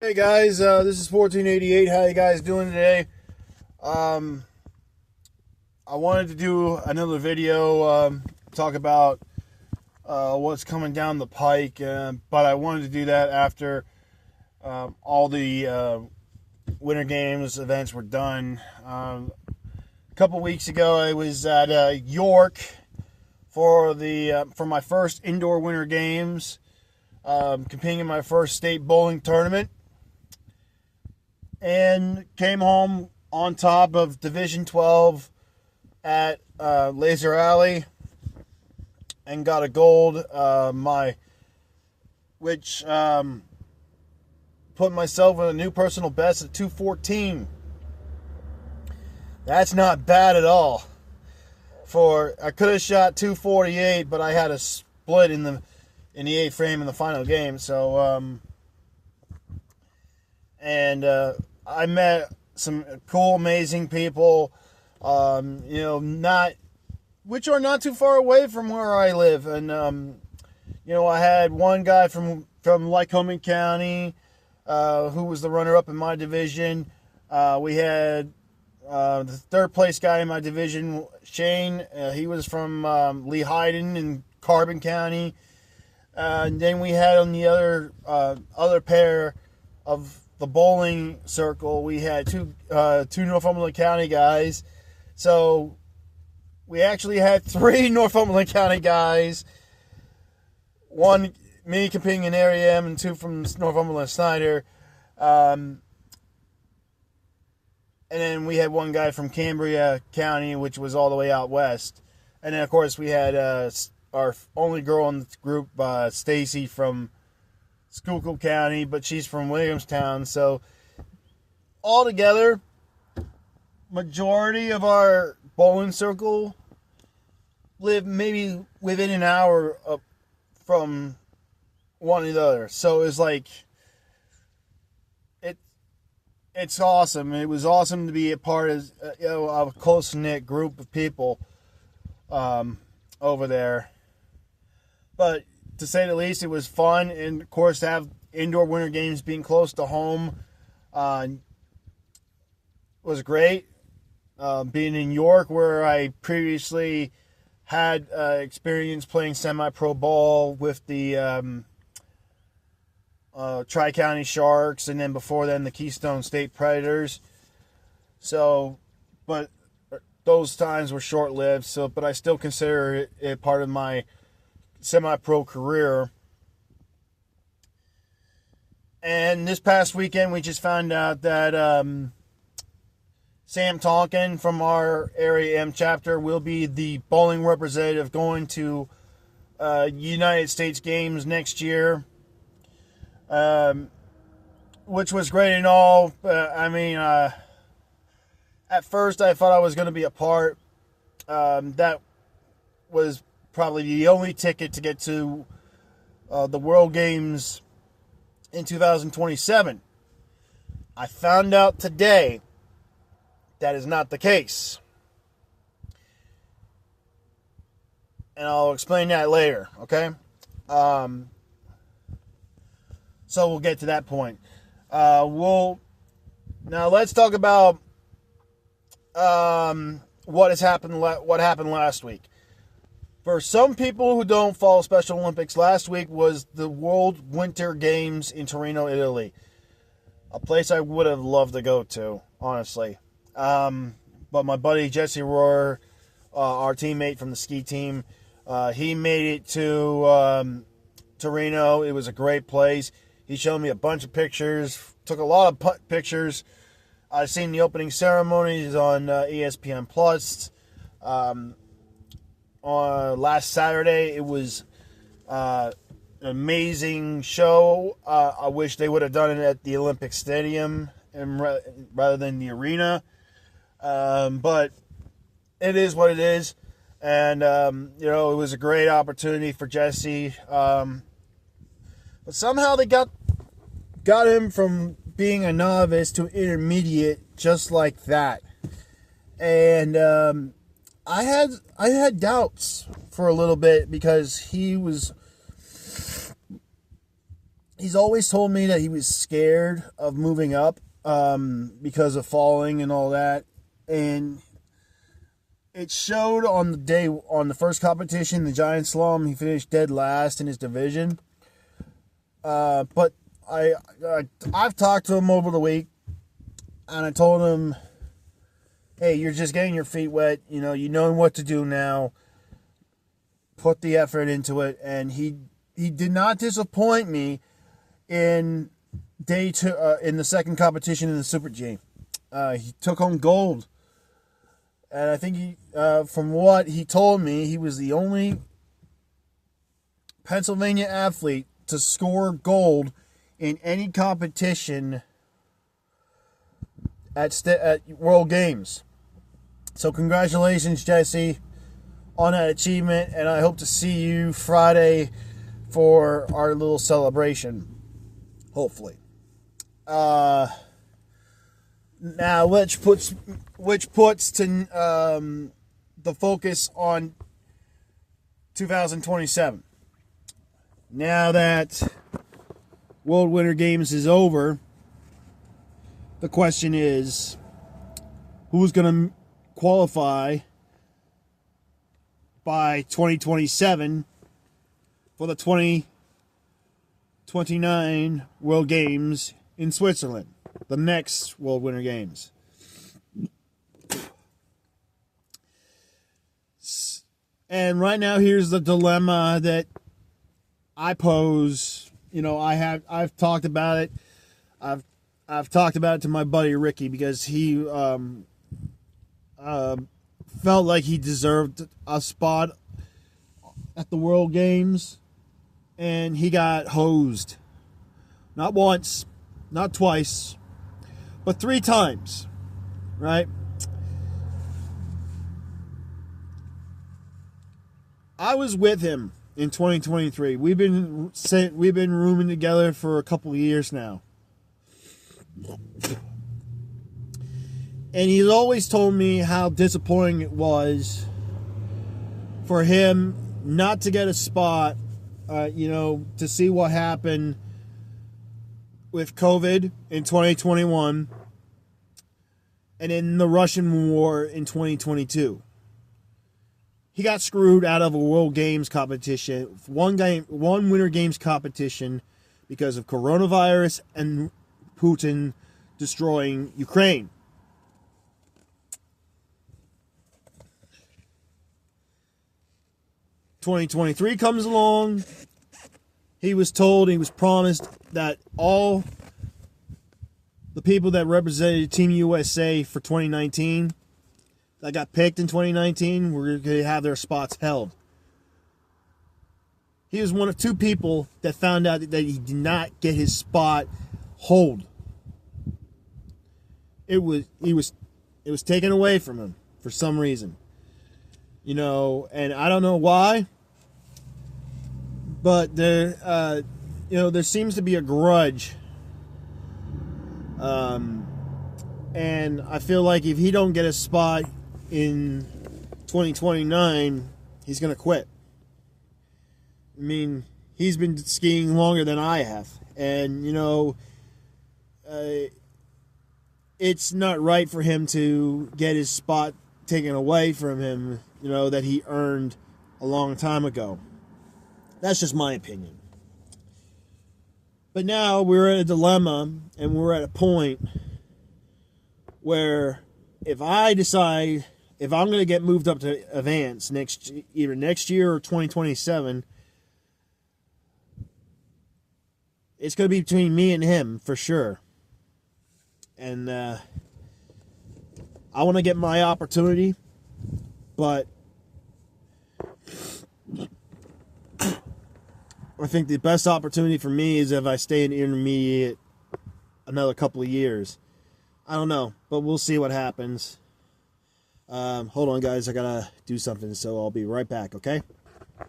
Hey guys, this is 1488. How you guys doing today? Um, I wanted to do another video, talk about what's coming down the pike, but I wanted to do that after all the Winter Games events were done. A couple weeks ago, I was at York for my first indoor Winter Games, competing in my first state bowling tournament, and came home on top of Division 12 at Laser Alley and got a gold, which put myself in a new personal best at 214. That's not bad at all. I could have shot 248, but I had a split in the eighth frame in the final game. So I met some cool, amazing people, which are not too far away from where I live. And, I had one guy from Lycoming County, who was the runner-up in my division. We had the third place guy in my division, Shane. He was from Lehighton in Carbon County. And then we had on the other pair of the bowling circle, we had two Northumberland County guys. So we actually had three Northumberland County guys. One, me competing in Area M, and two from Northumberland Snyder. And then we had one guy from Cambria County, which was all the way out west. And then, of course, we had our only girl in the group, Stacy, from Schuylkill County, but she's from Williamstown. So altogether, majority of our bowling circle live maybe within an hour from one another. So it's like it's awesome. It was awesome to be a part of a close knit group of people over there. But to say the least, it was fun, and of course, to have indoor Winter Games being close to home was great. Being in York, where I previously had experience playing semi-pro ball with the Tri-County Sharks, and then before then the Keystone State Predators. So, but those times were short-lived. But I still consider it part of my semi-pro career. And this past weekend, we just found out that Sam Tonkin from our Area M chapter will be the bowling representative going to United States Games next year, which was great and all. At first I thought I was going to be a part. That was probably the only ticket to get to the World Games in 2027. I found out today that is not the case. And I'll explain that later, okay? So we'll get to that point. Now let's talk about what happened last week. For some people who don't follow Special Olympics, last week was the World Winter Games in Torino, Italy. A place I would have loved to go to, honestly. But my buddy Jesse Rohrer, our teammate from the ski team, he made it to Torino. It was a great place. He showed me a bunch of pictures, took a lot of pictures. I've seen the opening ceremonies on ESPN Plus. On last Saturday, it was an amazing show. I wish they would have done it at the Olympic Stadium rather than the arena. But it is what it is. And, it was a great opportunity for Jesse. But somehow they got him from being a novice to intermediate just like that. And I had doubts for a little bit because he he's always told me that he was scared of moving up because of falling and all that. And it showed on the first competition, the Giant Slalom. He finished dead last in his division. But I've talked to him over the week, and I told him, hey, you're just getting your feet wet. You know what to do now. Put the effort into it. And he did not disappoint me in day two, in the second competition in the Super G. He took home gold. And I think from what he told me, he was the only Pennsylvania athlete to score gold in any competition at World Games. So congratulations, Jesse, on that achievement, and I hope to see you Friday for our little celebration, hopefully. Now, which puts to the focus on 2027. Now that World Winter Games is over, the question is, who's going to qualify by 2027 for the 2029 World Games in Switzerland, the next World Winter Games. And right now, here's the dilemma that I pose. I've talked about it. I've talked about it to my buddy Ricky, because he felt like he deserved a spot at the World Games, and he got hosed. Not once, not twice, but 3 times, right? I was with him in 2023. We've been rooming together for a couple of years now. And he's always told me how disappointing it was for him not to get a spot, to see what happened with COVID in 2021 and in the Russian war in 2022. He got screwed out of a World Games competition, one Winter Games competition, because of coronavirus and Putin destroying Ukraine. (2023) comes along. He was promised that all the people that represented Team USA for 2019, that got picked in 2019, were going to have their spots held. He was one of 2 people that found out that he did not get his spot hold. It was taken away from him for some reason. And I don't know why, but there seems to be a grudge. And I feel like if he don't get a spot in 2029, he's going to quit. I mean, he's been skiing longer than I have. And, it's not right for him to get his spot taken away from him, that he earned a long time ago. That's just my opinion. But now we're at a dilemma, and we're at a point where if I decide if I'm going to get moved up to Advance either next year or 2027, it's going to be between me and him for sure. And I want to get my opportunity, but I think the best opportunity for me is if I stay in intermediate another couple of years. I don't know, but we'll see what happens. Hold on, guys. I got to do something, so I'll be right back, okay?